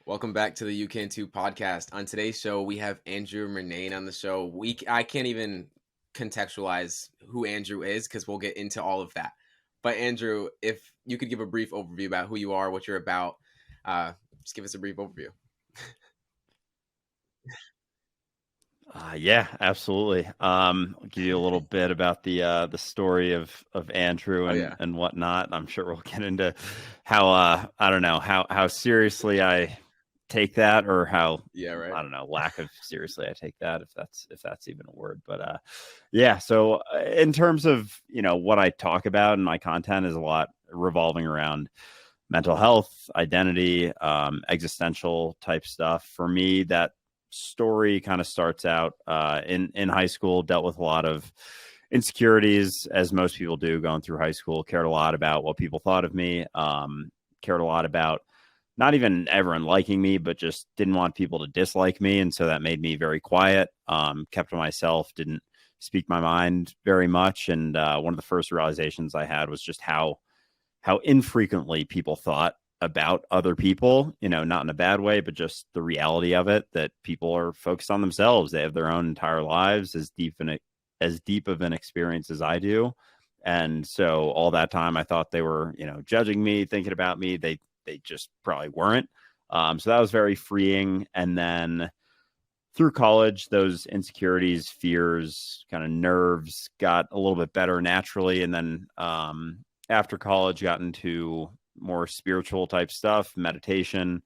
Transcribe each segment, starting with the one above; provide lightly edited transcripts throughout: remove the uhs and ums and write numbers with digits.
Welcome back to the You Can Too podcast. On today's show, we have Andrew Murnane on the show. I can't even contextualize who Andrew is because we'll get into all of that. But Andrew, if you could give a brief overview about who you are, what you're about, just give us a brief overview. Yeah, absolutely. I'll give you a little bit about the story of Andrew and whatnot. I'm sure we'll get into how I don't know how seriously I take that, or how I don't know, lack of seriously I take that, if that's even a word. But yeah. So in terms of what I talk about in my content is a lot revolving around mental health, identity, existential type stuff. For me, that story kind of starts out in high school. Dealt with a lot of insecurities, as most people do going through high school. Cared a lot about what people thought of me. Cared a lot about not even everyone liking me, but just didn't want people to dislike me. And so that made me very quiet, kept to myself, didn't speak my mind very much. And one of the first realizations I had was just how infrequently people thought about other people, not in a bad way, but just the reality of it, that people are focused on themselves. They have their own entire lives, as deep of an experience as I do. And so all that time I thought they were, judging me, thinking about me. They just probably weren't. So that was very freeing. And then through college, those insecurities, fears, kind of nerves got a little bit better naturally. And then after college, got into more spiritual type stuff, meditation.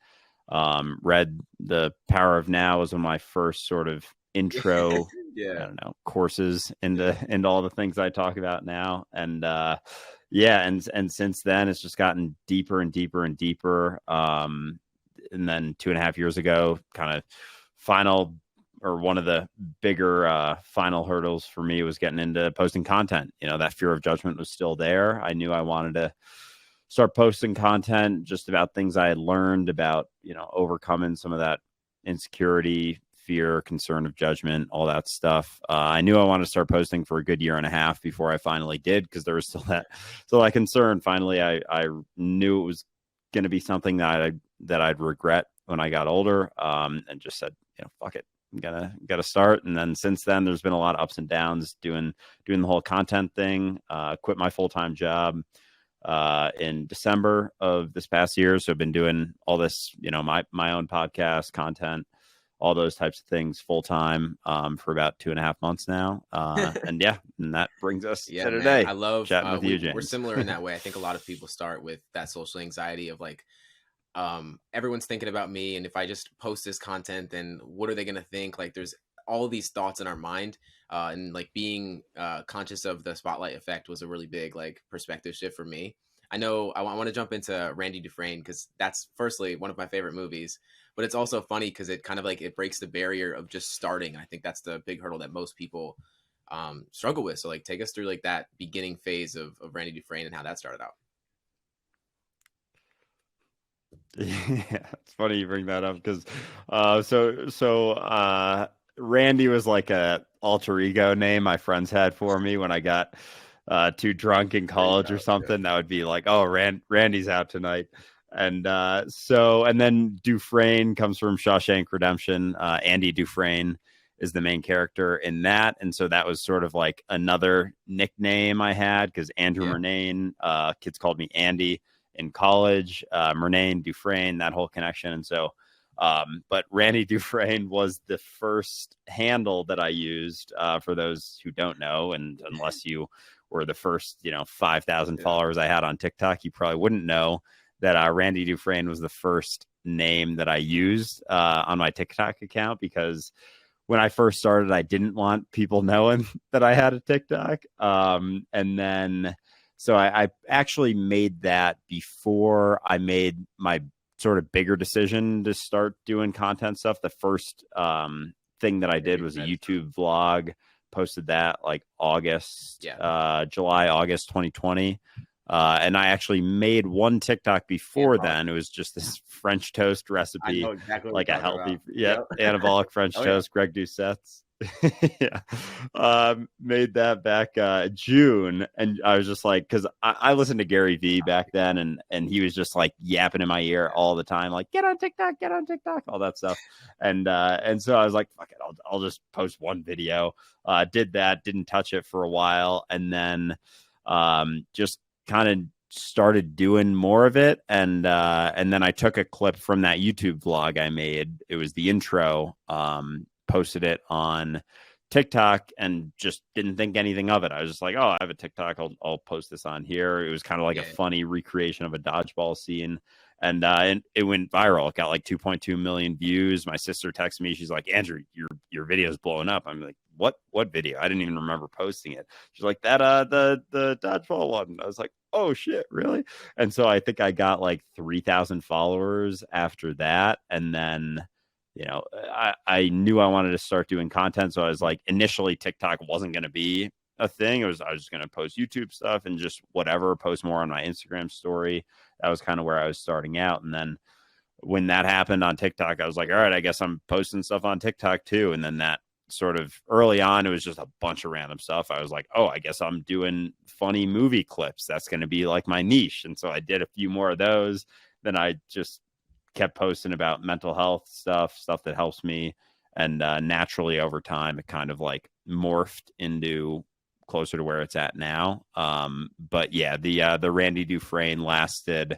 Read The Power of Now was one of my first sort of intro I don't know, courses into all the things I talk about now. And and since then it's just gotten deeper and deeper and deeper. And then 2.5 years ago, kind of one of the bigger final hurdles for me was getting into posting content. That fear of judgment was still there. I knew I wanted to start posting content just about things I had learned about, overcoming some of that insecurity, fear, concern of judgment, all that stuff. I knew I wanted to start posting for a good 1.5 years before I finally did, because there was still that concern. Finally, I knew it was going to be something that I'd regret when I got older, and just said, fuck it. I'm gotta start. And then since then, there's been a lot of ups and downs doing the whole content thing. Quit my full-time job in December of this past year. So I've been doing all this, my own podcast, content, all those types of things full time for about 2.5 months now. And that brings us to today. I love chatting with you, James. We're similar in that way. I think a lot of people start with that social anxiety of like, everyone's thinking about me, and if I just post this content, then what are they going to think? Like, there's all these thoughts in our mind, and like being conscious of the spotlight effect was a really big like perspective shift for me. I know I want to jump into Randy Dufray because that's firstly one of my favorite movies, but it's also funny because it kind of like it breaks the barrier of just starting. I think that's the big hurdle that most people struggle with. So like take us through like that beginning phase of Randy Dufray and how that started out. Yeah, it's funny you bring that up because Randy was like a alter ego name my friends had for me when I got too drunk in college or something. That would be like, oh, Randy's out tonight. And then Dufresne comes from Shawshank Redemption. Andy Dufresne is the main character in that. And so that was sort of like another nickname I had, because Andrew Murnane, kids called me Andy in college, Murnane, Dufresne, that whole connection. And so, but Randy Dufresne was the first handle that I used, for those who don't know. And unless you were the first, 5,000 followers I had on TikTok, you probably wouldn't know that Randy Dufresne was the first name that I used on my TikTok account, because when I first started, I didn't want people knowing that I had a TikTok. And then so I actually made that before I made my sort of bigger decision to start doing content stuff. The first thing that I did was a YouTube vlog, posted that like July, August 2020. And I actually made one TikTok before then. It was just this French toast recipe, like a healthy, anabolic French toast, Greg Doucette's. Yeah. Made that back June, and I was just like, because I listened to Gary Vee back then, and he was just like yapping in my ear all the time, like get on TikTok, all that stuff, and so I was like, fuck it, I'll just post one video. Did that, didn't touch it for a while, and then just kind of started doing more of it, and then I took a clip from that YouTube vlog I made. It was the intro. Posted it on TikTok and just didn't think anything of it. I was just like, oh, I have a TikTok. I'll post this on here. It was kind of like a funny recreation of a dodgeball scene. And it went viral. It got like 2.2 million views. My sister texted me. She's like, Andrew, your video's blowing up. I'm like, what video? I didn't even remember posting it. She's like, that the dodgeball one. I was like, oh shit, really? And so I think I got like 3,000 followers after that. And then I knew I wanted to start doing content. So I was like, initially TikTok wasn't going to be a thing. I was just going to post YouTube stuff and just whatever, post more on my Instagram story. That was kind of where I was starting out. And then when that happened on TikTok, I was like, all right, I guess I'm posting stuff on TikTok too. And then that sort of early on, it was just a bunch of random stuff. I was like, oh, I guess I'm doing funny movie clips. That's going to be like my niche. And so I did a few more of those. Then I just kept posting about mental health stuff that helps me. And naturally over time, it kind of like morphed into closer to where it's at now. But yeah, the Randy Dufray lasted,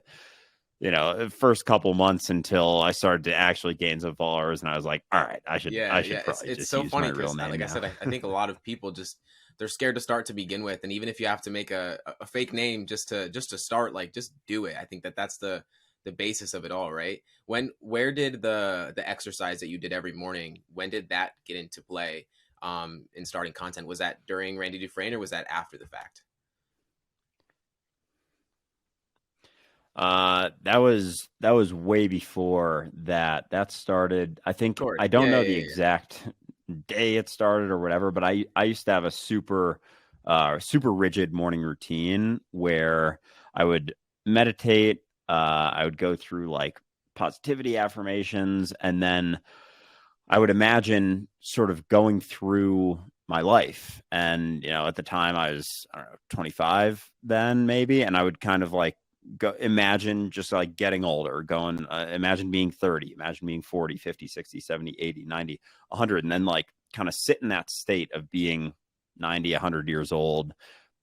first couple months until I started to actually gain some followers. And I was like, all right, I should probably it's just so use funny my real because name like now. I said, I think a lot of people just, they're scared to start to begin with. And even if you have to make a fake name just to start, like just do it. I think that's the basis of it all, right? Where did the exercise that you did every morning, when did that get into play in starting content? Was that during Randy Dufresne or was that after the fact? That was way before that. That started, I Of think, course. I don't know the exact day it started or whatever, but I used to have a super rigid morning routine where I would meditate, I would go through like positivity affirmations, and then I would imagine sort of going through my life. And, at the time I was, I don't know, 25 then maybe. And I would kind of like go imagine just like getting older, going, imagine being 30, imagine being 40, 50, 60, 70, 80, 90, 100. And then like kind of sit in that state of being 90, 100 years old,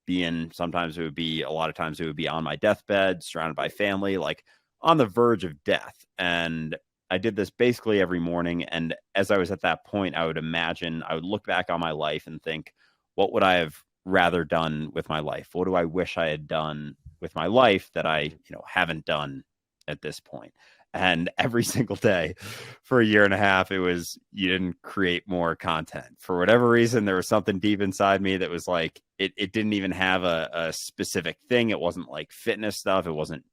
being, a lot of times it would be on my deathbed, surrounded by family, like on the verge of death. And I did this basically every morning. And as I was at that point, I would look back on my life and think, what would I have rather done with my life? What do I wish I had done with my life that I, haven't done at this point? And every single day for a year and a half, it was, you didn't create more content. For whatever reason, there was something deep inside me that was like, it didn't even have a specific thing. It wasn't like fitness stuff. It wasn't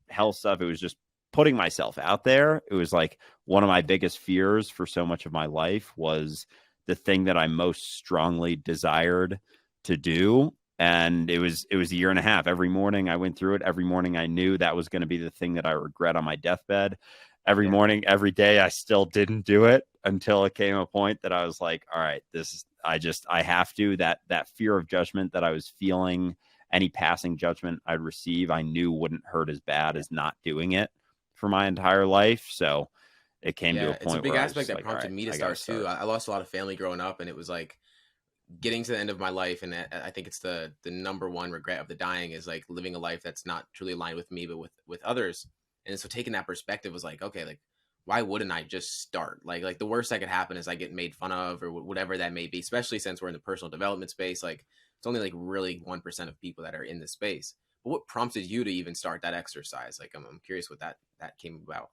health stuff. It was just putting myself out there. It was like one of my biggest fears for so much of my life was the thing that I most strongly desired to do. And it was a year and a half. Every morning I went through it. Every morning I knew that was going to be the thing that I regret on my deathbed. Every morning, every day, I still didn't do it until it came a point that I was like, all right, I have to. That fear of judgment that I was feeling, any passing judgment I'd receive, I knew wouldn't hurt as bad as not doing it for my entire life. So it came to a point it's a big where aspect that like, prompted right, me to start too. I lost a lot of family growing up, and it was like getting to the end of my life, and I think it's the number one regret of the dying is like living a life that's not truly aligned with me, but with others. And so taking that perspective was like, okay, like why wouldn't I just start? Like the worst that could happen is I get made fun of or whatever that may be. Especially since we're in the personal development space, like it's only like really 1% of people that are in this space. But what prompted you to even start that exercise? Like I'm curious what that came about.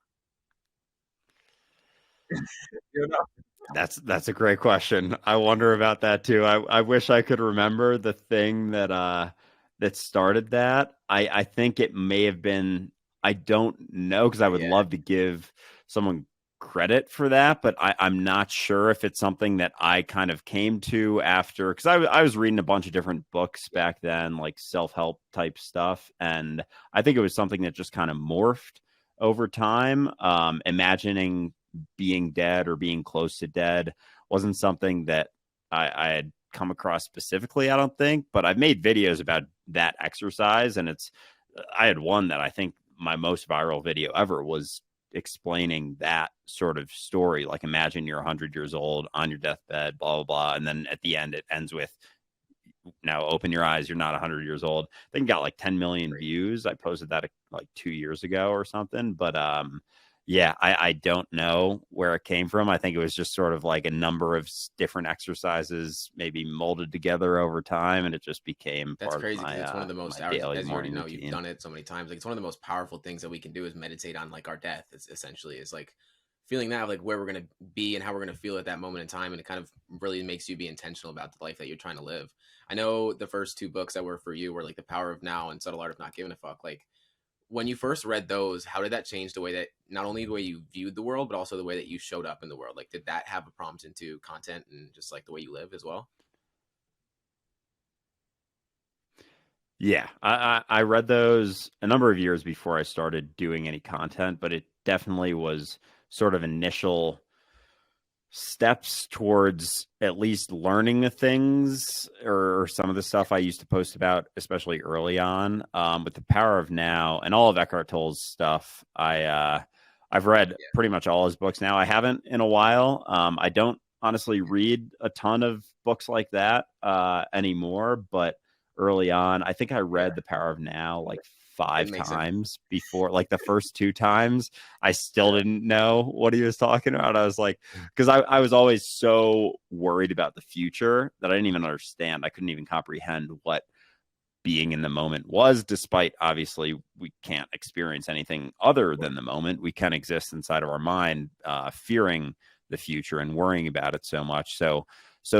That's a great question. I wonder about that too. I wish I could remember the thing that started that. I think it may have been, I don't know, because I would love to give someone credit for that, but I'm not sure if it's something that I kind of came to after, because I was reading a bunch of different books back then, like self-help type stuff. And I think it was something that just kind of morphed over time. Imagining being dead or being close to dead wasn't something that I had come across specifically, I don't think, but I've made videos about that exercise. And I had one that I think my most viral video ever was explaining that sort of story. Like, imagine you're 100 years old on your deathbed, blah, blah, blah. And then at the end, it ends with, now open your eyes, you're not 100 years old. I think it got like 10 million views. I posted that like 2 years ago or something. But yeah, I don't know where it came from. I think it was just sort of like a number of different exercises maybe molded together over time, and it just became That's part of crazy because it's one of the my most, daily as you already morning know, you've routine. done it so many times. Like it's one of the most powerful things that we can do is meditate on like our death. It's essentially is like feeling that like where we're gonna be and how we're gonna feel at that moment in time, and it kind of really makes you be intentional about the life that you're trying to live. I know the first two books that were for you were like The Power of Now and Subtle Art of Not Giving a Fuck. Like when you first read those, how did that change the way that not only the way you viewed the world, but also the way that you showed up in the world? Like did that have a prompt into content and just like the way you live as well? Yeah, I read those a number of years before I started doing any content, but it definitely was sort of initial steps towards at least learning the things, or some of the Yeah. stuff I used to post about, especially early on. With The Power of Now and all of Eckhart Tolle's stuff, I've read Yeah. pretty much all his books now. I haven't in a while. I don't honestly read a ton of books like that anymore, but early on, I think I read Fair. The Power of Now like It five makes sense. times before. Like the first two times, I still Yeah. didn't know what he was talking about. I was like, because I was always so worried about the future that I didn't even understand. I couldn't even comprehend what being in the moment was, despite obviously we can't experience anything other than the moment. We can exist inside of our mind, fearing the future and worrying about it so much. So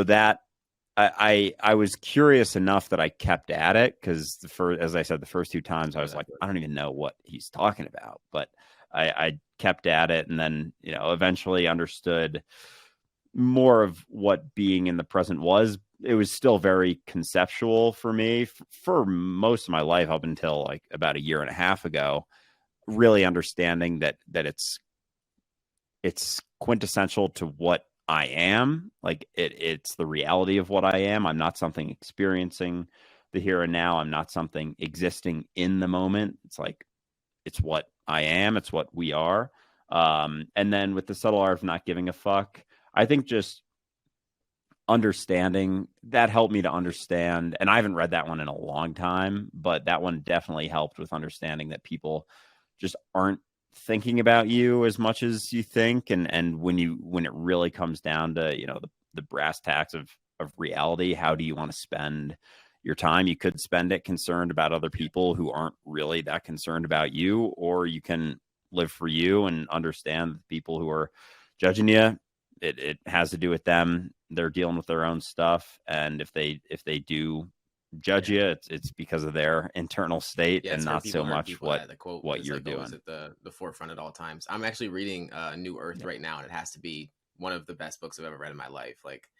that I was curious enough that I kept at it, because as I said, the first two times I Part of was that like, book. I don't even know what he's talking about, but I kept at it, and then eventually understood more of what being in the present was. It was still very conceptual for me for most of my life up until like about a year and a half ago. Really understanding that it's quintessential to what I am. Like it's the reality of what I am. I'm not something experiencing the here and now. I'm not something existing in the moment. It's what I am. It's what we are. And then with The Subtle Art of Not Giving a Fuck, I think just understanding that helped me to understand. And I haven't read that one in a long time, but that one definitely helped with understanding that people just aren't thinking about you as much as you think. And when it really comes down to the brass tacks of reality, how do you want to spend your time? You could spend it concerned about other people who aren't really that concerned about you, or you can live for you and understand the people who are judging you. It has to do with them. They're dealing with their own stuff, and if they do judge Yeah. you, it's because of their internal state Yeah, and it's not so hurt much people that the quote what is you're like always doing. at the forefront at all times. I'm actually reading New Earth Yeah. right now, and it has to be one of the best books I've ever read in my life. Like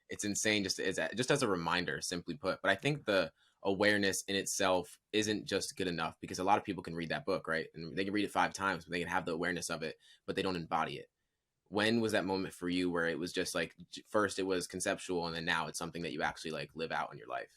it's insane just as a reminder, simply put. But I think the awareness in itself isn't just good enough because a lot of people can read that book, right? And they can read it 5 times, but they can have the awareness of it, but they don't embody it. When was that moment for you where it was just like first it was conceptual and then now it's something that you actually like live out in your life?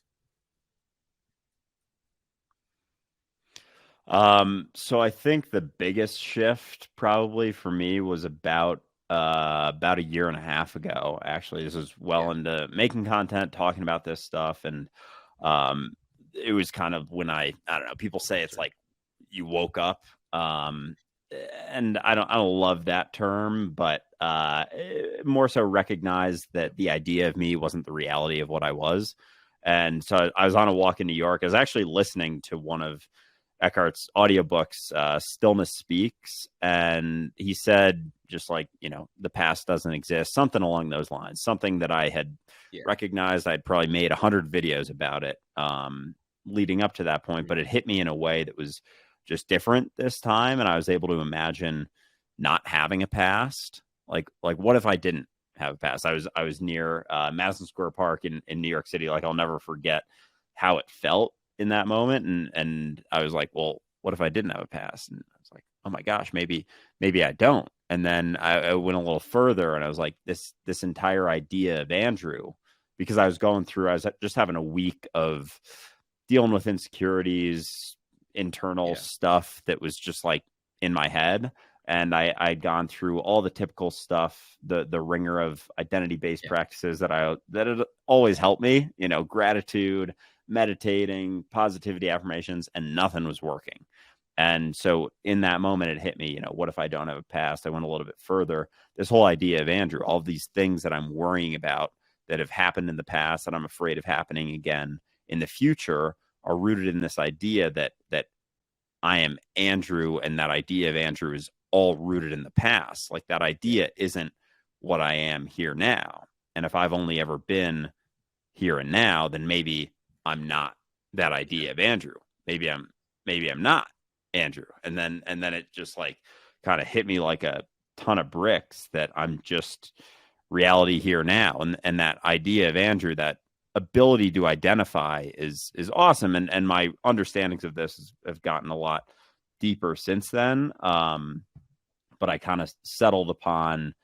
So I think the biggest shift probably for me was about a year and a half ago. Actually, this was well Yeah. into making content, talking about this stuff, and um, it was kind of when I don't know. People say it's Sure. like you woke up, um, and I don't love that term, but more so recognize that the idea of me wasn't the reality of what I was. And so I was on a walk in New York. I was actually listening to one of Eckhart's audiobooks, Stillness Speaks. And he said, just like, the past doesn't exist, something along those lines, something that I had Yeah. recognized. I'd probably made 100 videos about it leading up to that point, Mhm. but it hit me in a way that was just different this time. And I was able to imagine not having a past. Like what if I didn't have a past? I was near Madison Square Park in New York City. Like I'll never forget how it felt in that moment, and I was like, well, what if I didn't have a past? And I was like, oh my gosh, maybe I don't. And then I went a little further, and I was like, this entire idea of Andrew because I was just having a week of dealing with insecurities, internal stuff that was just like in my head. And I'd gone through all the typical stuff, the ringer of identity-based practices that had always helped me, gratitude, meditating, positivity affirmations, and nothing was working. And so in that moment, it hit me, what if I don't have a past? I went a little bit further. This whole idea of Andrew, all of these things that I'm worrying about that have happened in the past that I'm afraid of happening again in the future are rooted in this idea that I am Andrew, and that idea of Andrew is all rooted in the past. Like, that idea isn't what I am here now. And if I've only ever been here and now, then maybe I'm not that idea of Andrew. Maybe I'm not Andrew. And then it just like kind of hit me like a ton of bricks that I'm just reality here now. And that idea of Andrew, that ability to identify is awesome. And my understandings of this have gotten a lot deeper since then. But I kind of settled upon,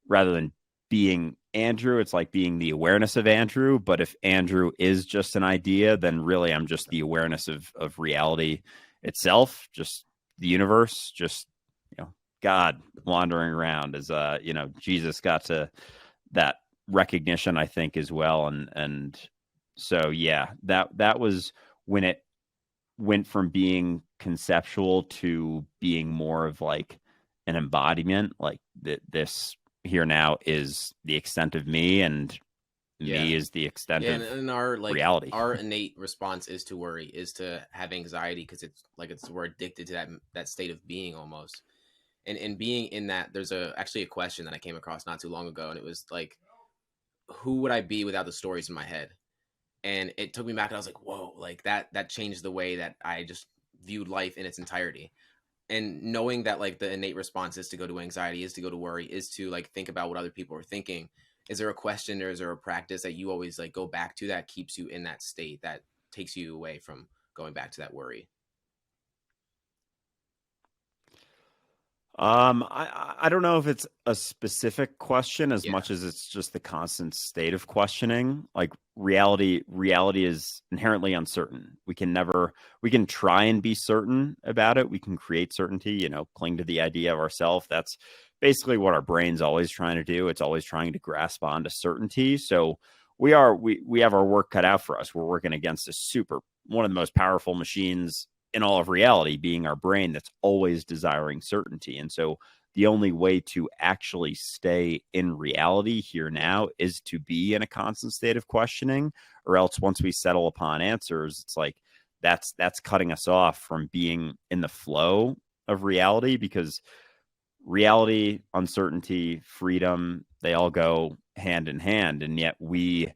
rather than being Andrew, it's like being the awareness of Andrew. But if Andrew is just an idea, then really I'm just the awareness of reality itself, just the universe, just, God wandering around, as Jesus got to that recognition, I think, as well. And so, yeah, that was when it went from being conceptual to being more of like an embodiment, like this here now is the extent of me, and me is the extent of and our reality. Our innate response is to worry, is to have anxiety, because we're addicted to that state of being almost. And being in that, there's actually a question that I came across not too long ago, and it was like, who would I be without the stories in my head? And it took me back, and I was like, whoa, like that changed the way that I just viewed life in its entirety. And knowing that like the innate response is to go to anxiety, is to go to worry, is to like think about what other people are thinking. Is there a question, or is there a practice that you always like go back to that keeps you in that state, that takes you away from going back to that worry? I don't know if it's a specific question as much as it's just the constant state of questioning. Like, reality is inherently uncertain. We can try and be certain about it. We can create certainty, cling to the idea of ourself. That's basically what our brain's always trying to do. It's always trying to grasp onto certainty. So we have our work cut out for us. We're working against one of the most powerful machines in all of reality, being our brain, that's always desiring certainty. And so the only way to actually stay in reality here now is to be in a constant state of questioning, or else once we settle upon answers, it's like that's cutting us off from being in the flow of reality, because reality, uncertainty, freedom, they all go hand in hand. And yet we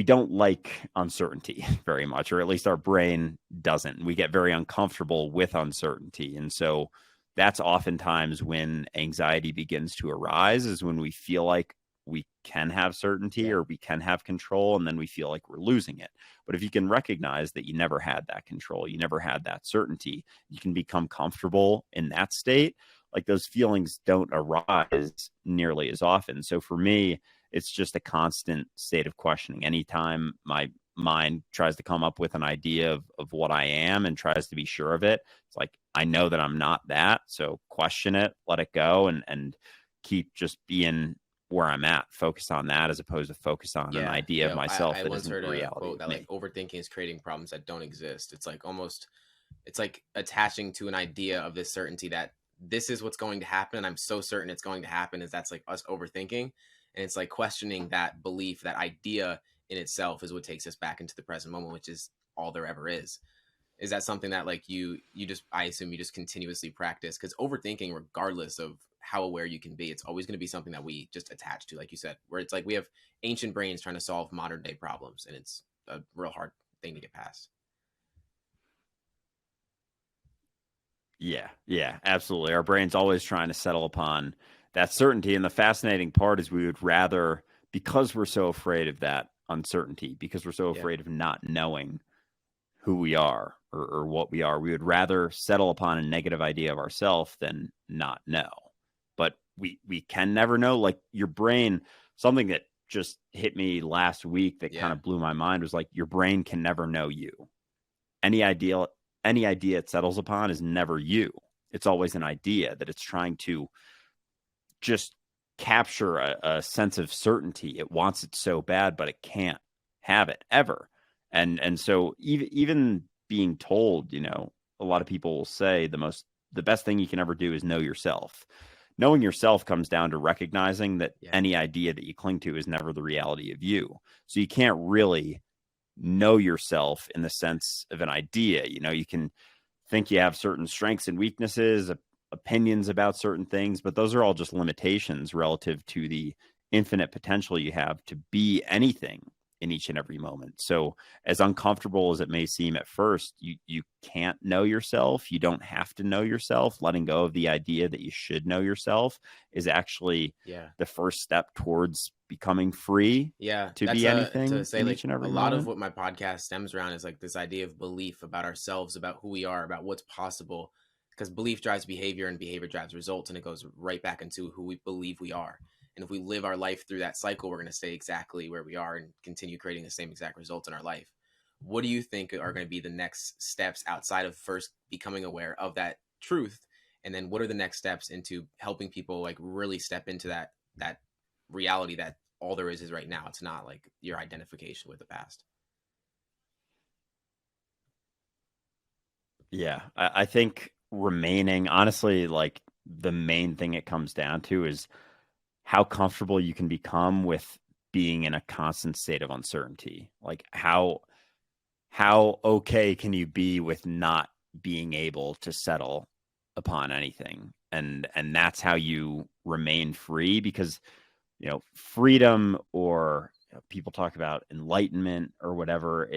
don't like uncertainty very much, or at least our brain doesn't. We get very uncomfortable with uncertainty. And so that's oftentimes when anxiety begins to arise, is when we feel like we can have certainty or we can have control, and then we feel like we're losing it. But if you can recognize that you never had that control, you never had that certainty, you can become comfortable in that state, like those feelings don't arise nearly as often. So for me, it's just a constant state of questioning. Anytime my mind tries to come up with an idea of what I am and tries to be sure of it, it's like, I know that I'm not that. So question it, let it go, and keep just being where I'm at. Focus on that, as opposed to focus on an idea of myself I that once isn't heard reality. a quote that like overthinking is creating problems that don't exist. It's like attaching to an idea of this certainty that this is what's going to happen, and I'm so certain it's going to happen, is that's like us overthinking. And it's like questioning that belief, that idea in itself, is what takes us back into the present moment, which is all there ever is. Is that something that like you just, I assume you just continuously practice? Because overthinking, regardless of how aware you can be, it's always going to be something that we just attach to, like you said, where it's like we have ancient brains trying to solve modern day problems, and it's a real hard thing to get past. Yeah, absolutely. Our brain's always trying to settle upon that certainty. And the fascinating part is we would rather, because we're so afraid of that uncertainty, because we're so afraid of not knowing who we are or what we are, we would rather settle upon a negative idea of ourselves than not know. But we can never know. Like, your brain, something that just hit me last week that kind of blew my mind was like, your brain can never know you. Any idea it settles upon is never you. It's always an idea that it's trying to just capture a sense of certainty. It wants it so bad, but it can't have it ever. And so even being told, you know, a lot of people will say the best thing you can ever do is know yourself. Knowing yourself comes down to recognizing that any idea that you cling to is never the reality of you. So you can't really know yourself in the sense of an idea. You know, you can think you have certain strengths and weaknesses, opinions about certain things, but those are all just limitations relative to the infinite potential you have to be anything in each and every moment. So as uncomfortable as it may seem at first, you can't know yourself. You don't have to know yourself. Letting go of the idea that you should know yourself is actually the first step towards becoming free to be anything to say, in like, each and every a moment. lot of what my podcast stems around is like this idea of belief about ourselves, about who we are, about what's possible, because belief drives behavior and behavior drives results, and it goes right back into who we believe we are. And if we live our life through that cycle, we're going to stay exactly where we are and continue creating the same exact results in our life. What do you think are going to be the next steps outside of first becoming aware of that truth? And then what are the next steps into helping people like really step into that reality that all there is right now? It's not like your identification with the past. Yeah, I think remaining, honestly, like the main thing it comes down to is how comfortable you can become with being in a constant state of uncertainty. Like how okay can you be with not being able to settle upon anything? And that's how you remain free, because, you know, freedom, or people talk about enlightenment or whatever,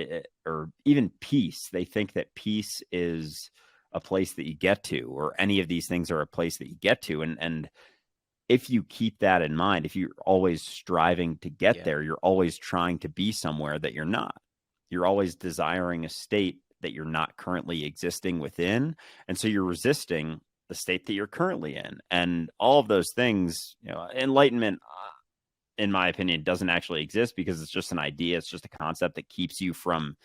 or even peace. They think that peace is a place that you get to, or any of these things are a place that you get to. And if you keep that in mind, if you're always striving to get there, you're always trying to be somewhere that you're not. You're always desiring a state that you're not currently existing within. And so you're resisting the state that you're currently in. And all of those things, you know, enlightenment, in my opinion, doesn't actually exist, because it's just an idea. It's just a concept that keeps you from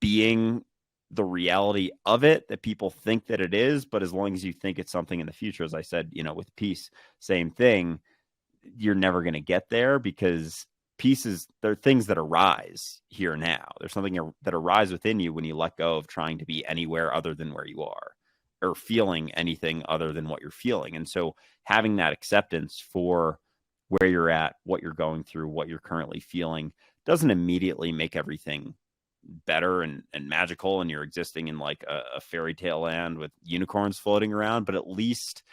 being the reality of it that people think that it is. But as long as you think it's something in the future, as I said, you know, with peace, same thing, you're never going to get there, because pieces, they're things that arise here now. There's something that arises within you when you let go of trying to be anywhere other than where you are, or feeling anything other than what you're feeling. And so having that acceptance for where you're at, what you're going through, what you're currently feeling, doesn't immediately make everything better and magical, and you're existing in like a fairy tale land with unicorns floating around. But at least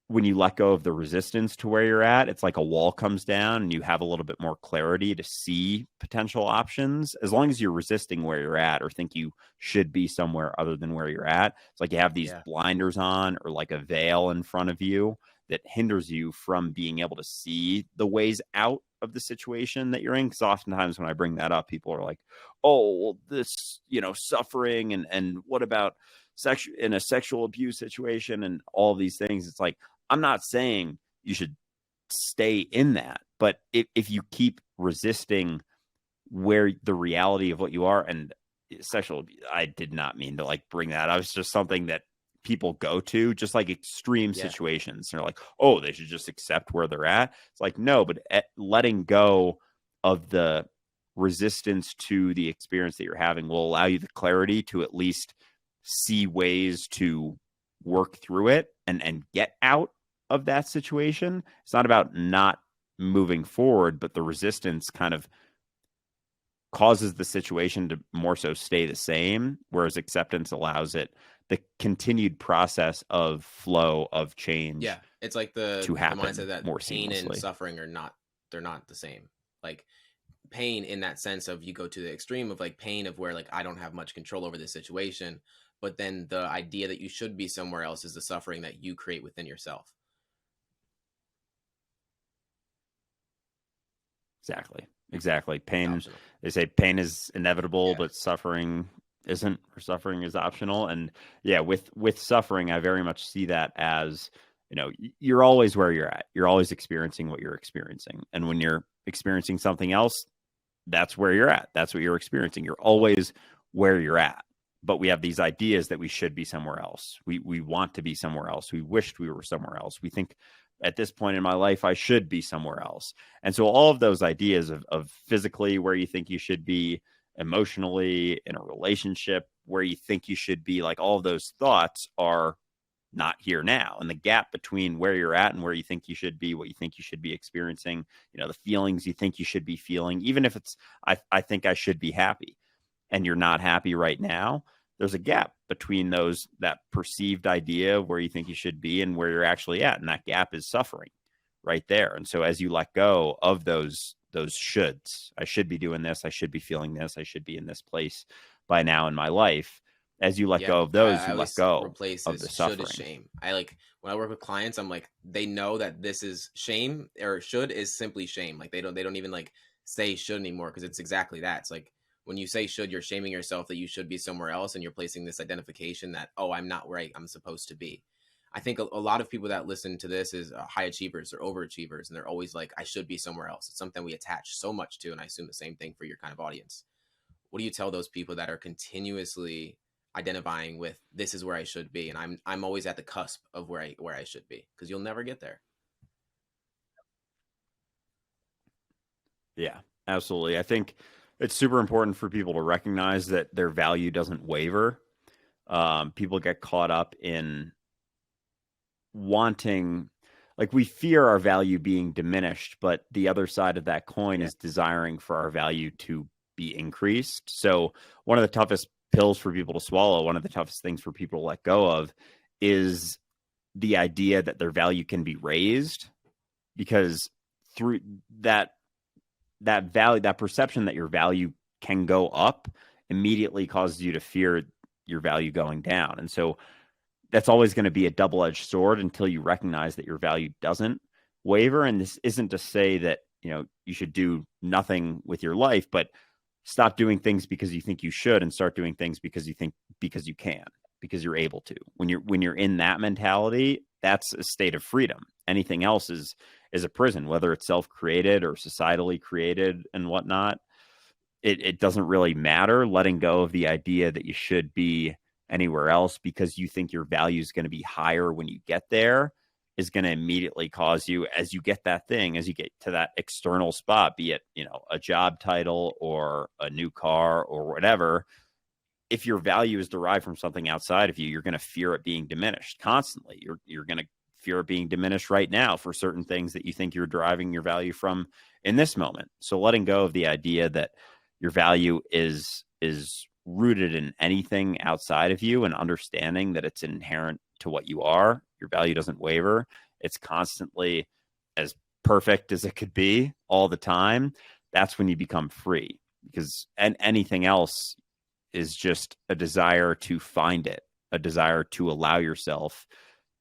when you let go of the resistance to where you're at, it's like a wall comes down and you have a little bit more clarity to see potential options. As long as you're resisting where you're at, or think you should be somewhere other than where you're at, it's like you have these blinders on, or like a veil in front of you that hinders you from being able to see the ways out of the situation that you're in. Because oftentimes when I bring that up, people are like, oh, well, this, you know, suffering, and what about in a sexual abuse situation and all these things. It's like, I'm not saying you should stay in that, but if you keep resisting where the reality of what you are, and sexual abuse, I did not mean to like bring that up. It's just something that people go to, just like extreme situations. They're like, oh, they should just accept where they're at. It's like, no, but letting go of the resistance to the experience that you're having will allow you the clarity to at least see ways to work through it and get out of that situation. It's not about not moving forward, but the resistance kind of causes the situation to more so stay the same, whereas acceptance allows it the continued process of flow, of change. Yeah, it's like the happen mindset that more pain seamlessly. and suffering they're not the same. Like pain in that sense of, you go to the extreme of like pain of where like I don't have much control over this situation, but then the idea that you should be somewhere else is the suffering that you create within yourself. Exactly. Pain, they say pain is inevitable, but suffering isn't, or suffering is optional. And with suffering, I very much see that as, you know, you're always where you're at. You're always experiencing what you're experiencing. And when you're experiencing something else, that's where you're at. That's what you're experiencing. You're always where you're at. But we have these ideas that we should be somewhere else. We want to be somewhere else. We wished we were somewhere else. We think at this point in my life, I should be somewhere else. And so all of those ideas of physically where you think you should be, emotionally, in a relationship where you think you should be, like all of those thoughts are not here now. And the gap between where you're at and where you think you should be, what you think you should be experiencing, the feelings you think you should be feeling, even if it's, I think I should be happy, and you're not happy right now, there's a gap between that perceived idea of where you think you should be and where you're actually at. And that gap is suffering right there. And so as you let go of those shoulds, I should be doing this, I should be feeling this, I should be in this place by now in my life. As you let go of those, you let go of the suffering. Should is shame. When I work with clients, I'm like, they know that this is shame, or should is simply shame. Like they don't even like say should anymore, because it's exactly that. It's like when you say should, you're shaming yourself that you should be somewhere else, and you're placing this identification that, oh, I'm not where I'm supposed to be. I think a lot of people that listen to this is high achievers or overachievers, and they're always like, I should be somewhere else. It's something we attach so much to, and I assume the same thing for your kind of audience. What do you tell those people that are continuously identifying with, this is where I should be, and I'm always at the cusp of where I should be? Because you'll never get there. Yeah, absolutely. I think it's super important for people to recognize that their value doesn't waver. People get caught up in wanting, like, we fear our value being diminished, but the other side of that coin is desiring for our value to be increased. So one of the toughest pills for people to swallow, one of the toughest things for people to let go of, is the idea that their value can be raised, because through that value, that perception that your value can go up immediately causes you to fear your value going down. And so that's always going to be a double-edged sword until you recognize that your value doesn't waver. And this isn't to say that, you should do nothing with your life, but stop doing things because you think you should, and start doing things because you can, because you're able to. When you're in that mentality, that's a state of freedom. Anything else is a prison, whether it's self-created or societally created and whatnot. It doesn't really matter. Letting go of the idea that you should be anywhere else because you think your value is going to be higher when you get there is going to immediately cause you, as you get that thing, as you get to that external spot, be it, a job title or a new car or whatever, if your value is derived from something outside of you, you're going to fear it being diminished constantly. You're going to fear it being diminished right now for certain things that you think you're deriving your value from in this moment. So letting go of the idea that your value is rooted in anything outside of you, and understanding that it's inherent to what you are. Your value doesn't waver. It's constantly as perfect as it could be all the time. That's when you become free, because anything else is just a desire to find it, a desire to allow yourself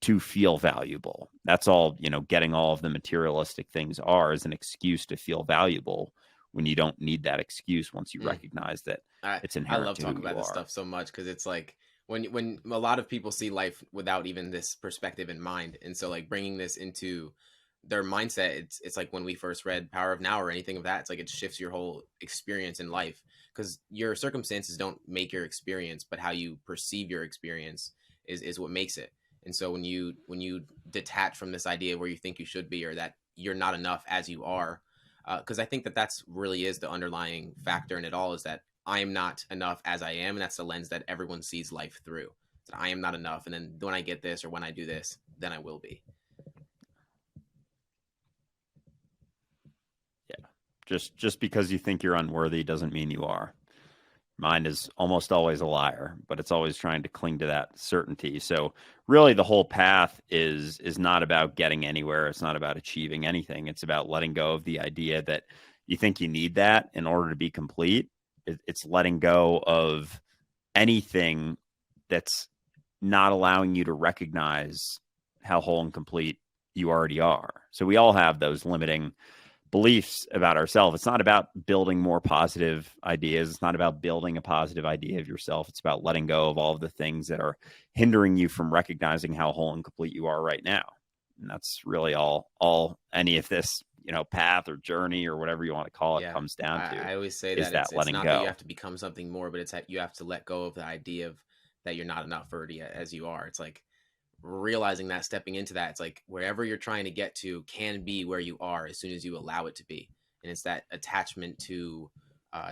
to feel valuable. That's all, getting all of the materialistic things is an excuse to feel valuable, when you don't need that excuse once you recognize that it's inherent. I love talking about this stuff so much, because it's like when a lot of people see life without even this perspective in mind, and so like bringing this into their mindset, it's like when we first read Power of Now or anything of that, it's like it shifts your whole experience in life, because your circumstances don't make your experience, but how you perceive your experience is what makes it. And so when you detach from this idea where you think you should be, or that you're not enough as you are, because I think that's really is the underlying factor in it all, is that I am not enough as I am, and that's the lens that everyone sees life through. So I am not enough, and then when I get this or when I do this, then I will be. Yeah, just because you think you're unworthy doesn't mean you are. Mind is almost always a liar, but it's always trying to cling to that certainty. So really the whole path is not about getting anywhere. It's not about achieving anything. It's about letting go of the idea that you think you need that in order to be complete. It's letting go of anything that's not allowing you to recognize how whole and complete you already are. So we all have those limiting beliefs about ourselves. It's not about building more positive ideas. It's not about building a positive idea of yourself. It's about letting go of all of the things that are hindering you from recognizing how whole and complete you are right now. And that's really all any of this path or journey or whatever you want to call it Yeah. comes down to, I always say is that that it's letting not that you go. have to become something more, but it's that you have to let go of the idea of that you're not enough already as you are. It's like realizing that, stepping into that, it's like wherever you're trying to get to can be where you are as soon as you allow it to be. And it's that attachment to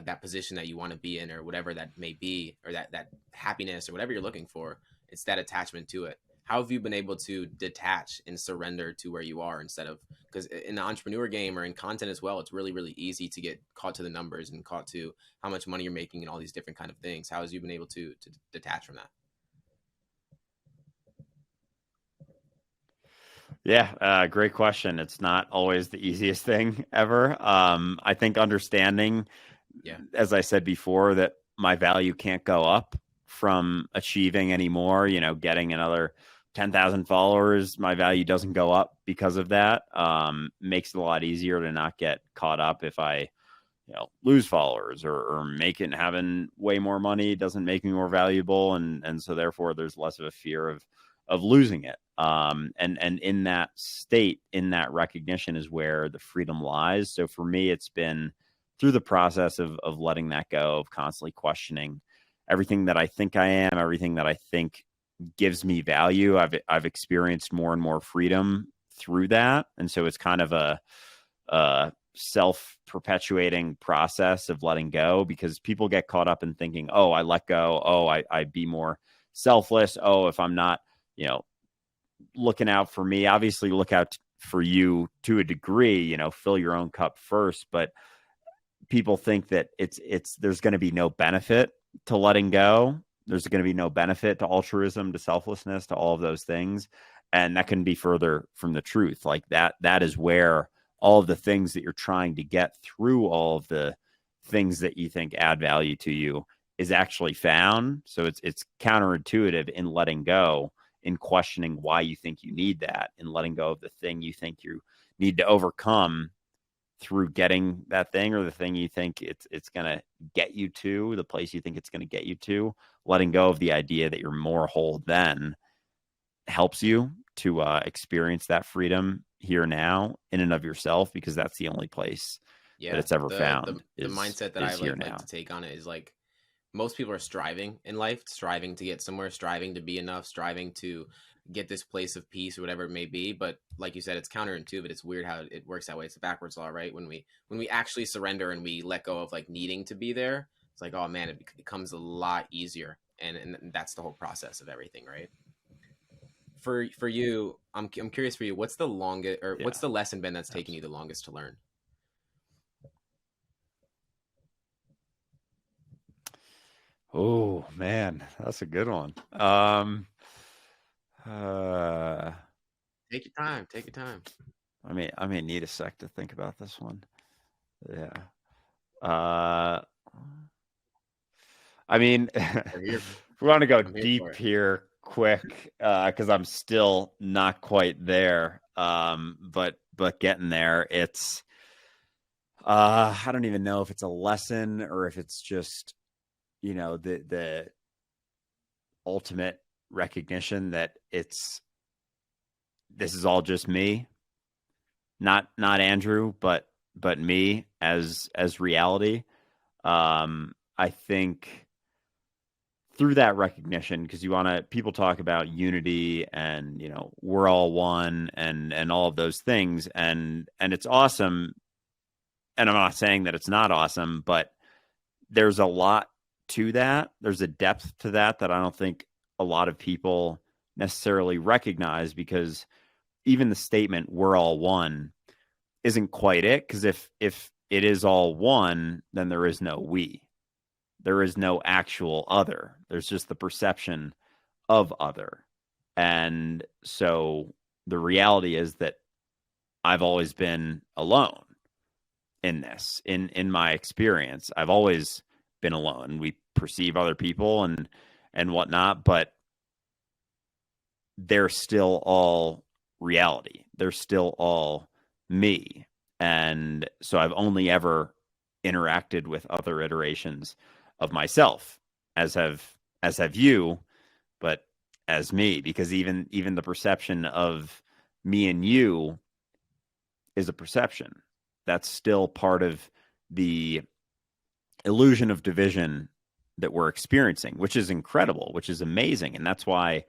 that position that you want to be in, or whatever that may be, or that happiness or whatever you're looking for. It's that attachment to it. How have you been able to detach and surrender to where you are, instead of, because in the entrepreneur game or in content as well, it's really, really easy to get caught to the numbers and caught to how much money you're making and all these different kind of things. How has you been able to detach from that? Yeah, great question. It's not always the easiest thing ever. I think understanding, Yeah. as I said before, that my value can't go up from achieving anymore, getting another 10,000 followers, my value doesn't go up because of that. Makes it a lot easier to not get caught up if I, lose followers, or having way more money doesn't make me more valuable. And so therefore there's less of a fear of losing it. And in that state, in that recognition is where the freedom lies. So for me, it's been through the process of letting that go, of constantly questioning everything that I think I am, everything that I think gives me value. I've experienced more and more freedom through that. And so it's kind of a self-perpetuating process of letting go, because people get caught up in thinking, oh, I let go. Oh, I be more selfless. Oh, if I'm not, looking out for me, obviously look out for you to a degree, fill your own cup first. But people think that there's going to be no benefit to letting go. There's going to be no benefit to altruism, to selflessness, to all of those things. And that can be further from the truth. Like that is where all of the things that you're trying to get through, all of the things that you think add value to you, is actually found. So it's counterintuitive in letting go, in questioning why you think you need that, in letting go of the thing you think you need to overcome through getting that thing, or the thing you think it's going to get you to, the place you think it's going to get you to. Letting go of the idea that you're more whole then helps you to experience that freedom here now in and of yourself, because that's the only place that Yeah. it's ever The found the is mindset that I here like now. to take on it is like, most people are striving in life, striving to get somewhere, striving to be enough, striving to get this place of peace or whatever it may be. But like you said, it's counterintuitive. It's weird how it works that way. It's a backwards law, right? When we actually surrender and we let go of like needing to be there, it's like, oh man, it becomes a lot easier. And that's the whole process of everything, right? For you, I'm curious for you, what's the longest, or what's Yeah, the lesson, Ben, that's taken you the absolutely. longest to learn? Oh man, that's a good one. Uh, Take your time. Take your time. I may need a sec to think about this one. Yeah. Uh, I mean, We're here. if we want to go I'm here for deep it. here quick, because I'm still not quite there. But getting there, it's I don't even know if it's a lesson or if it's just, the ultimate recognition that this is all just me, not Andrew, but me as reality. I think through that recognition, because people talk about unity and, we're all one, and all of those things, and it's awesome. And I'm not saying that it's not awesome, but there's a lot to that. There's a depth to that I don't think a lot of people necessarily recognize, because even the statement "we're all one" isn't quite it. Because if it is all one, then there is no we. There is no actual other. There's just the perception of other. And so the reality is that I've always been alone in this. In my experience, I've always been alone. We perceive other people and whatnot, but they're still all reality. They're still all me. And so I've only ever interacted with other iterations of myself, as have you, but as me, because even the perception of me and you is a perception. That's still part of the illusion of division that we're experiencing, which is incredible, which is amazing. And that's why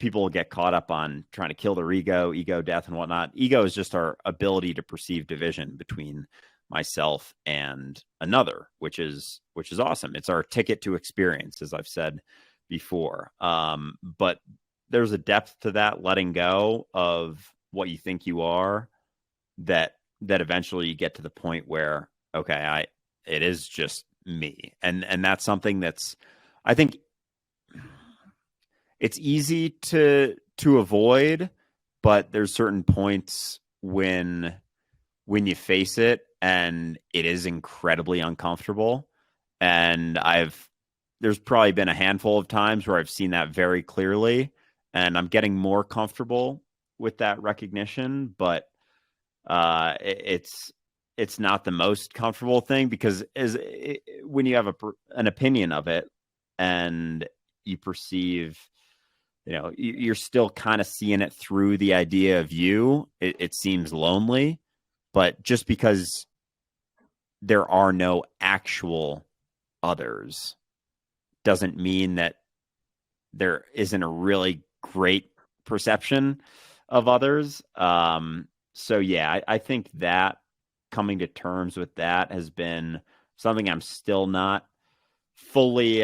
people get caught up on trying to kill their ego death and whatnot. Ego is just our ability to perceive division between myself and another, which is awesome. It's our ticket to experience, as I've said before. But there's a depth to that letting go of what you think you are, that eventually you get to the point where, okay, it is just me. And that's something that's, I think, it's easy to avoid, but there's certain points when you face it and it is incredibly uncomfortable. And there's probably been a handful of times where I've seen that very clearly, and I'm getting more comfortable with that recognition, but it's not the most comfortable thing, because when you have an opinion of it and you perceive, you're still kind of seeing it through the idea of you. It seems lonely, but just because there are no actual others doesn't mean that there isn't a really great perception of others. So yeah, I think that coming to terms with that has been something I'm still not fully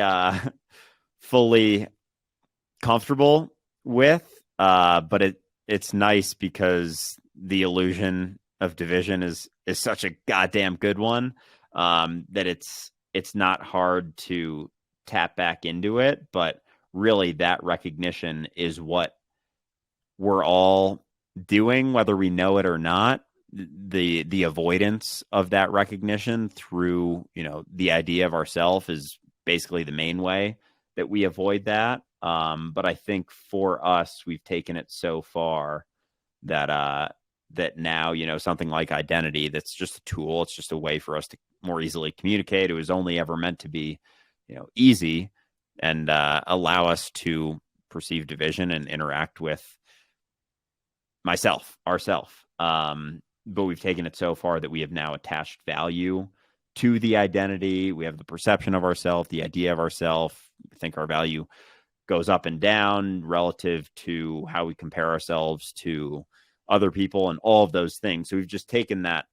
comfortable with. But it's nice because the illusion of division is such a goddamn good one, that it's not hard to tap back into it. But really, that recognition is what we're all doing, whether we know it or not. The avoidance of that recognition through, the idea of ourself is basically the main way that we avoid that. But I think for us, we've taken it so far that now, something like identity, that's just a tool. It's just a way for us to more easily communicate. It was only ever meant to be, easy, and allow us to perceive division and interact with ourself. But we've taken it so far that we have now attached value to the identity. We have the perception of ourself, the idea of ourself. I think our value goes up and down relative to how we compare ourselves to other people and all of those things. So we've just taken that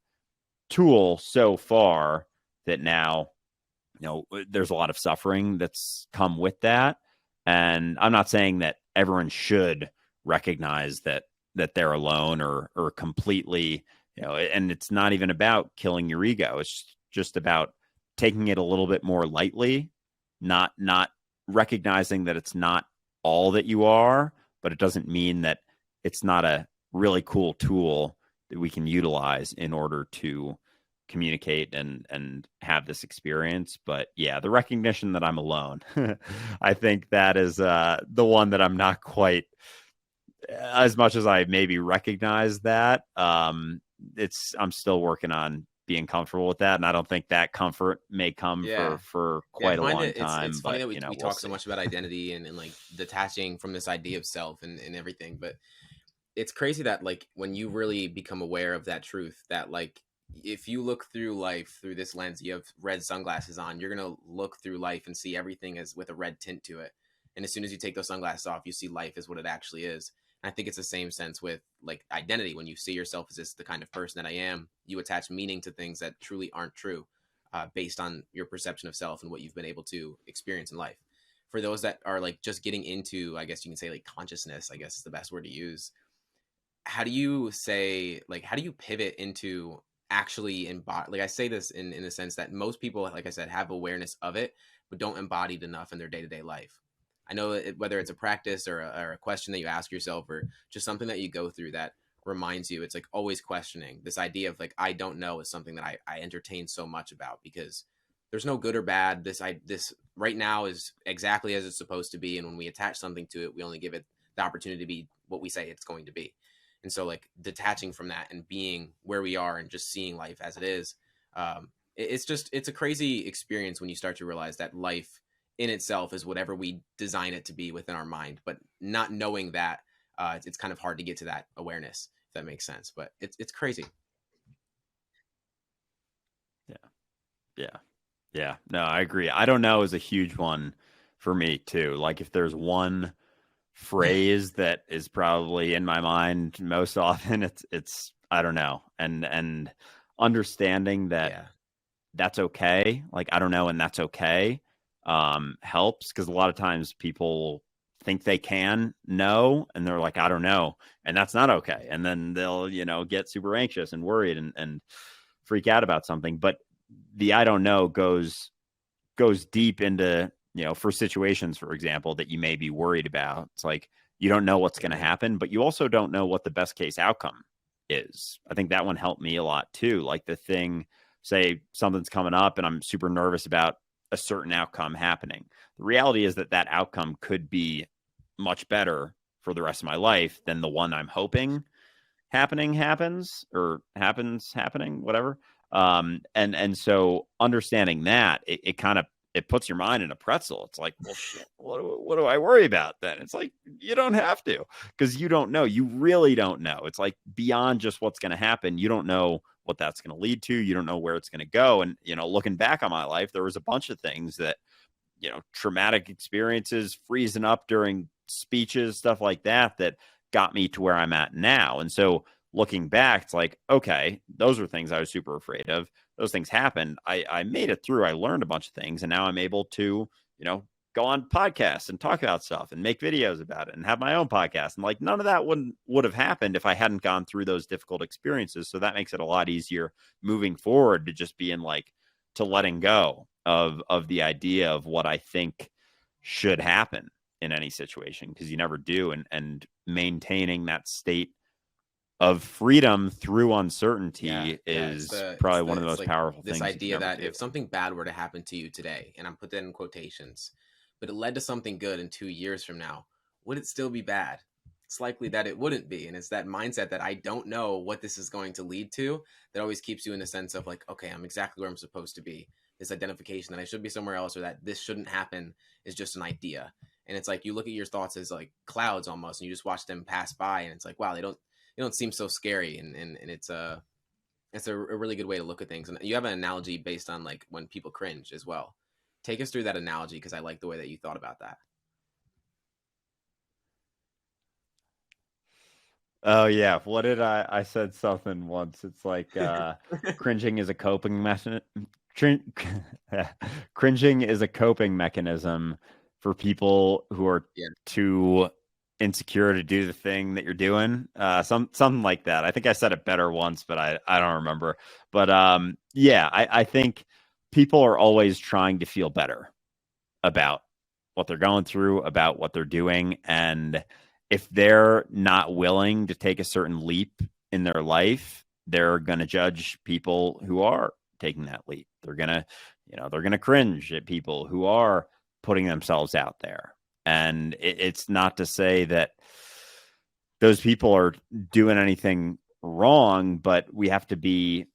tool so far that now, there's a lot of suffering that's come with that. And I'm not saying that everyone should recognize that they're alone or completely, and it's not even about killing your ego. It's just about taking it a little bit more lightly, not recognizing that it's not all that you are, but it doesn't mean that it's not a really cool tool that we can utilize in order to communicate and have this experience. But yeah, the recognition that I'm alone, I think that is the one that I'm not quite, as much as I maybe recognize that. I'm still working on being comfortable with that, and I don't think that comfort may come for quite a long time. It's funny but, that we talk so much about identity and like detaching from this idea of self and everything, but it's crazy that like when you really become aware of that truth, that like if you look through life through this lens, you have red sunglasses on, you're gonna look through life and see everything as with a red tint to it. And as soon as you take those sunglasses off, you see life as what it actually is. And I think it's the same sense with like identity. When you see yourself as this the kind of person that I am, you attach meaning to things that truly aren't true, based on your perception of self and what you've been able to experience in life. For those that are like just getting into, I guess you can say like consciousness, I guess is the best word to use. How do you say, like, how do you pivot into actually embody? Like I say this in the sense that most people, like I said, have awareness of it, but don't embody it enough in their day-to-day life. I know whether it's a practice or a question that you ask yourself or just something that you go through that reminds you, it's like always questioning this idea of like, I don't know is something that I entertain so much about, because there's no good or bad. This right now is exactly as it's supposed to be. And when we attach something to it, we only give it the opportunity to be what we say it's going to be. And so like detaching from that and being where we are and just seeing life as it is, it's a crazy experience when you start to realize that life in itself is whatever we design it to be within our mind. But not knowing that, it's kind of hard to get to that awareness, if that makes sense. But it's crazy. Yeah. Yeah. No, I agree. I don't know is a huge one for me too. Like if there's one phrase that is probably in my mind most often, it's I don't know. And understanding that Yeah. that's okay. Like I don't know and that's okay helps, because a lot of times people think they can know and they're like, I don't know, and that's not okay. And then they'll, get super anxious and worried and freak out about something. But the I don't know goes deep into, for situations, for example, that you may be worried about. It's like you don't know what's going to Hmm. happen, but you also don't know what the best case outcome is. I think that one helped me a lot too. Like the thing, say something's coming up and I'm super nervous about a certain outcome happening. The reality is that that outcome could be much better for the rest of my life than the one I'm hoping happening, whatever. And so understanding that, it kind of, it puts your mind in a pretzel. It's like, well, shit, what do I worry about then? It's like, you don't have to, because you don't know. You really don't know. It's like beyond just what's going to happen. You don't know what that's going to lead to. You don't know where it's going to go. And, looking back on my life, there was a bunch of things that, traumatic experiences, freezing up during speeches, stuff like that, that got me to where I'm at now. And so looking back, it's like, okay, those are things I was super afraid of. Those things happened. I made it through. I learned a bunch of things. And now I'm able to, go on podcasts and talk about stuff and make videos about it and have my own podcast. And like none of that would have happened if I hadn't gone through those difficult experiences. So that makes it a lot easier moving forward to just being like, to letting go of the idea of what I think should happen in any situation, because you never do. And maintaining that state of freedom through Yeah, uncertainty yeah. is probably one of the It's most like powerful this things you can idea ever that do. if something bad were to happen to you today, and I'm put that in quotations, but it led to something good in 2 years from now, would it still be bad? It's likely that it wouldn't be. And it's that mindset that I don't know what this is going to lead to that always keeps you in a sense of like, okay, I'm exactly where I'm supposed to be. This identification that I should be somewhere else or that this shouldn't happen is just an idea. And it's like you look at your thoughts as like clouds almost, and you just watch them pass by, and it's like, wow, they don't seem so scary, and it's a really good way to look at things. And you have an analogy based on like when people cringe as well. Take us through that analogy because I like the way that you thought about that. Oh yeah, what did I said something once. It's like cringing is a coping mechanism. Cringing is a coping mechanism for people who are Yeah. too insecure to do the thing that you're doing. Something like that. I think I said it better once, but I don't remember. But yeah, I think people are always trying to feel better about what they're going through, about what they're doing. And if they're not willing to take a certain leap in their life, they're going to judge people who are taking that leap. They're going to cringe at people who are putting themselves out there. And it's not to say that those people are doing anything wrong, but we have to be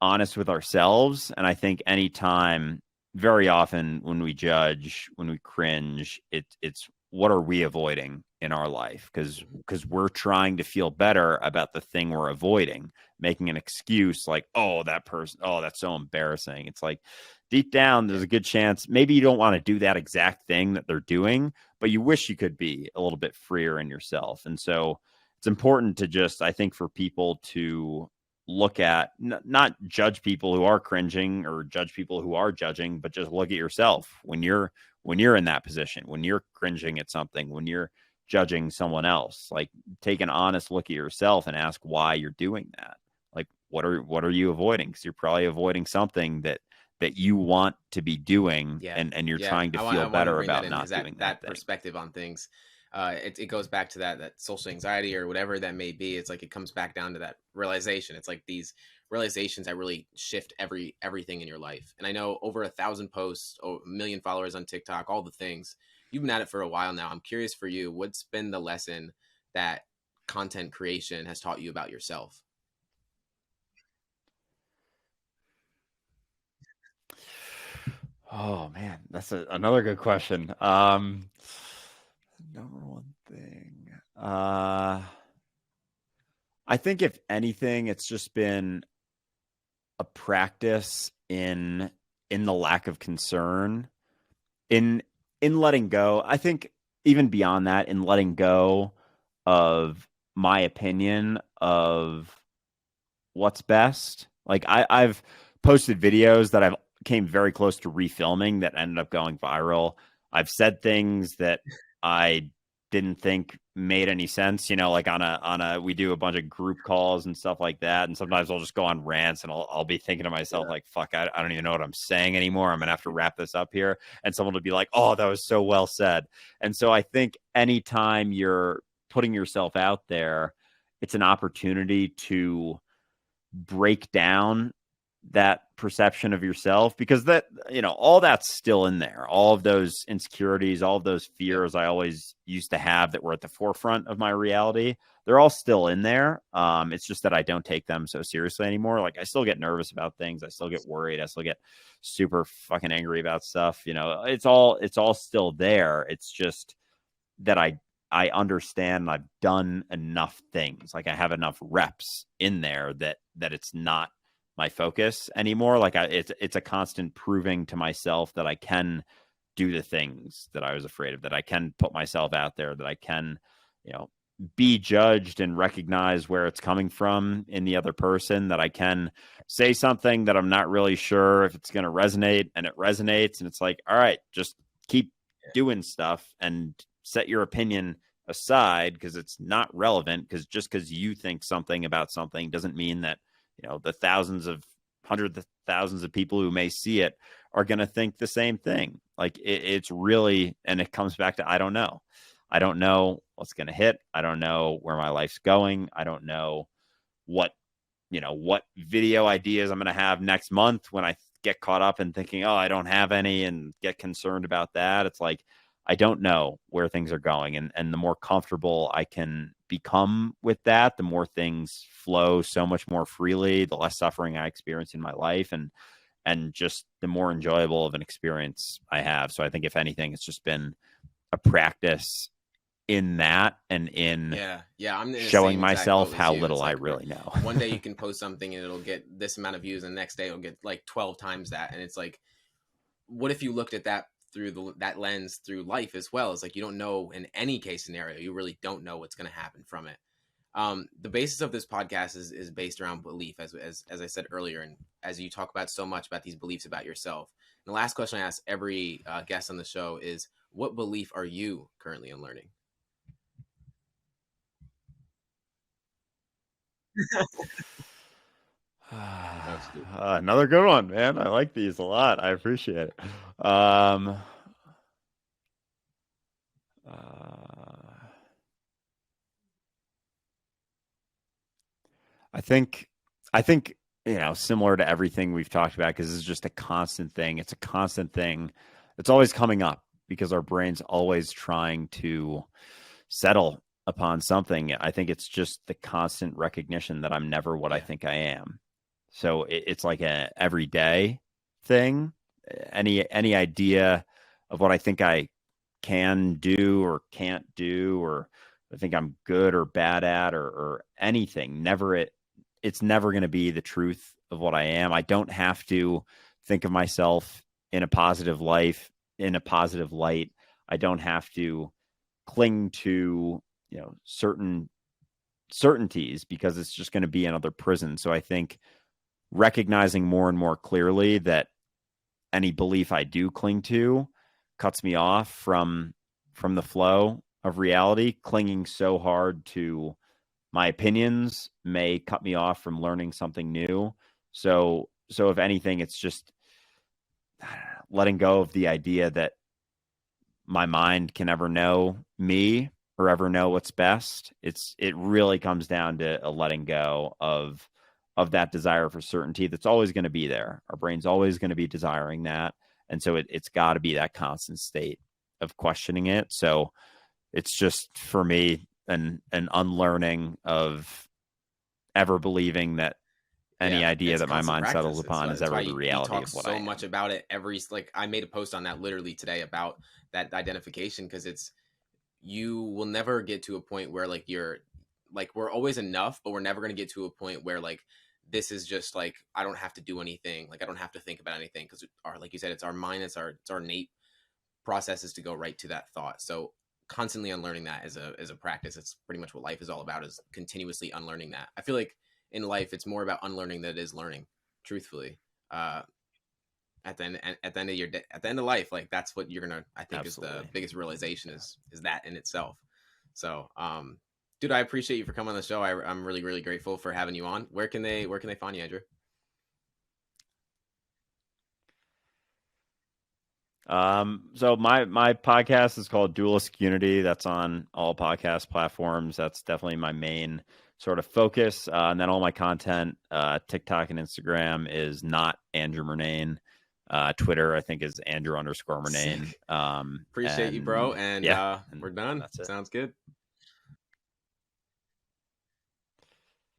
honest with ourselves. And I think anytime, very often when we judge, when we cringe, it's what are we avoiding in our life? Because we're trying to feel better about the thing we're avoiding, making an excuse like, oh, that person, oh, that's so embarrassing. It's like deep down, there's Yeah. a good chance maybe you don't want to do that exact thing that they're doing, but you wish you could be a little bit freer in yourself. And so it's important to just, I think, for people to look at, not judge people who are cringing or judge people who are judging, but just look at yourself when you're in that position, when you're cringing at something, when you're judging someone else. Like take an honest look at yourself and ask why you're doing that. Like what are you avoiding? Because you're probably avoiding something that you want to be doing, Yeah, and you're yeah. trying to I feel want to better bring that about in because not that doing that that thing. perspective on things, it goes back to that social anxiety or whatever that may be. It's like it comes back down to that realization. It's like these realizations that really shift everything in your life. And I know over 1,000 posts, 1 million followers on TikTok, all the things. You've been at it for a while now. I'm curious for you, what's been the lesson that content creation has taught you about yourself? Oh man, that's another good question. Number one thing. I think if anything, it's just been a practice in in the lack of concern, in letting go. I think even beyond that, in letting go of my opinion of what's best. Like I've posted videos that I've came very close to refilming that ended up going viral. I've said things that I didn't think made any sense, like we do a bunch of group calls and stuff like that. And sometimes I'll just go on rants and I'll be thinking to myself, like, fuck, I don't even know what I'm saying anymore. I'm going to have to wrap this up here. And someone will be like, oh, that was so well said. And so I think anytime you're putting yourself out there, it's an opportunity to break down that perception of yourself, because that, all that's still in there. All of those insecurities, all of those fears I always used to have that were at the forefront of my reality, they're all still in there. It's just that I don't take them so seriously anymore. Like, I still get nervous about things. I still get worried. I still get super fucking angry about stuff. It's all still there. It's just that I understand I've done enough things. Like, I have enough reps in there that it's not my focus anymore. Like, it's a constant proving to myself that I can do the things that I was afraid of, that I can put myself out there, that I can, be judged and recognize where it's coming from in the other person, that I can say something that I'm not really sure if it's going to resonate, and it resonates. And it's like, all right, just keep doing stuff and set your opinion aside, because it's not relevant. Because just because you think something about something doesn't mean that, the hundreds of thousands of people who may see it are going to think the same thing. Like, it's really, and it comes back to, I don't know what's going to hit. I don't know where my life's going. I don't know what video ideas I'm going to have next month when I get caught up in thinking, oh, I don't have any, and get concerned about that. It's like, I don't know where things are going. And the more comfortable I can become with that, the more things flow so much more freely, the less suffering I experience in my life, and just the more enjoyable of an experience I have. So I think, if anything, it's just been a practice in that, and in I'm in showing myself how little I really know. One day you can post something and it'll get this amount of views, and the next day it'll get like 12 times that. And it's like, what if you looked at that through that lens through life as well? It's like, you don't know, in any case scenario, you really don't know what's going to happen from it. The basis of this podcast is based around belief, as I said earlier, and as you talk about so much about these beliefs about yourself. And the last question I ask every guest on the show is, what belief are you currently unlearning? Another good one, man. I like these a lot. I appreciate it. I think, similar to everything we've talked about, because it's just a constant thing. It's a constant thing. It's always coming up, because our brain's always trying to settle upon something. I think it's just the constant recognition that I'm never what I think I am. So it's like a everyday thing. Any idea of what I think I can do or can't do, or I think I'm good or bad at, or anything, it's never going to be the truth of what I am. I don't have to think of myself in a positive light. I don't have to cling to, certain certainties, because it's just going to be another prison. So I think recognizing more and more clearly that any belief I do cling to cuts me off from the flow of reality. Clinging so hard to my opinions may cut me off from learning something new. So if anything, it's just letting go of the idea that my mind can ever know me or ever know what's best. It really comes down to a letting go of that desire for certainty that's always going to be there. Our brain's always going to be desiring that. And so it's got to be that constant state of questioning it. So it's just, for me, an unlearning of ever believing that any idea that my mind settles upon is ever the reality of what I am. So much about it I made a post on that literally today about that identification, because you will never get to a point where, like, you're like, we're always enough, but we're never going to get to a point where, like, this is just like, I don't have to do anything. Like I don't have to think about anything, because our, like you said, it's our mind, it's our innate processes to go right to that thought. So constantly unlearning that as a practice. It's pretty much what life is all about, is continuously unlearning that. I feel like in life it's more about unlearning than it is learning, truthfully. At the end of your day, at the end of life, like that's what you're gonna, I think, Absolutely. is the biggest realization, is that in itself. So dude, I appreciate you for coming on the show. I'm really, really grateful for having you on. Where can they find you, Andrew? So my podcast is called Dualistic Unity. That's on all podcast platforms. That's definitely my main sort of focus. And then all my content, TikTok and Instagram, is not Andrew Murnane. Twitter, I think, is Andrew _Murnane. Appreciate you, bro. And yeah, we're done. That's it. Sounds good.